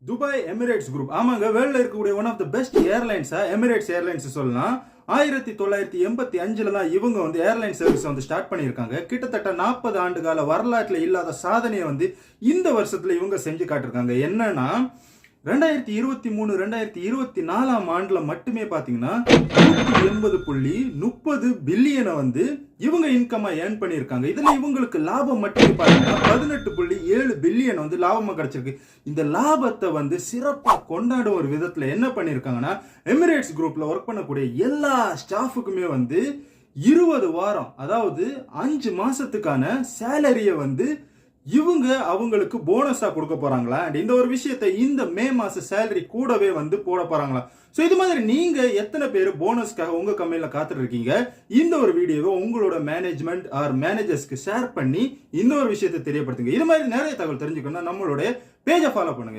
Dubai Emirates group. ஆமாங்க, வேர்ல்ட்ல இருக்கக்கூடிய ஒன் ஆஃப் த பெஸ்ட் ஏர்லைன்ஸா எமிரேட்ஸ் ஏர்லைன்ஸ் சொல்லலாம். 1985 தான் இவங்க வந்து ஏர்லைன் சர்வீஸ் வந்து ஸ்டார்ட் பண்ணியிருக்காங்க. கிட்டத்தட்ட 40 ஆண்டு கால வரலாற்றுல இல்லாத சாதனையை வந்து இந்த வருஷத்துல இவங்க செஞ்சு காட்டிருக்காங்க. என்னன்னா 2023 2024 ஆண்டுல மட்டுமே பாத்தீங்கன்னா 180.30 பில்லியனை வந்து இவங்க இன்கமா ஏர்ன் பண்ணியிருக்காங்க. இதுல இவங்களுக்கு லாபம் மட்டுமே பாத்தீங்கன்னா 18.7 பில்லியன் வந்து லாபமா கிடைச்சிருக்கு. இந்த லாபத்தை வந்து சிறப்பா கொண்டாடும் ஒரு விதத்துல என்ன பண்ணிருக்காங்கன்னா, எமிரேட்ஸ் குரூப்ல ஒர்க் பண்ணக்கூடிய எல்லா ஸ்டாஃபுக்குமே வந்து 20 வாரம், அதாவது 5 மாசத்துக்கான சேலரிய வந்து இவங்க அவங்களுக்கு போனஸா கொடுக்க போறாங்களா. அண்ட் இந்த ஒரு விஷயத்தை இந்த மே மாச சேலரி கூடவே வந்து போட போறாங்களா. சோ இது மாதிரி நீங்க எத்தனை பேர் போனஸ்க்காக உங்க கம்பெனில காத்துட்டு இருக்கீங்க? இந்த ஒரு வீடியோவை உங்களோட மேனேஜ்மெண்ட் ஆர் மேனேஜர்ஸ்க்கு ஷேர் பண்ணி இந்த ஒரு விஷயத்தை தெரியப்படுத்துங்க. இது மாதிரி நிறைய தகவல் தெரிஞ்சுக்கணும்னா நம்மளுடைய பேஜை ஃபாலோ பண்ணுங்க.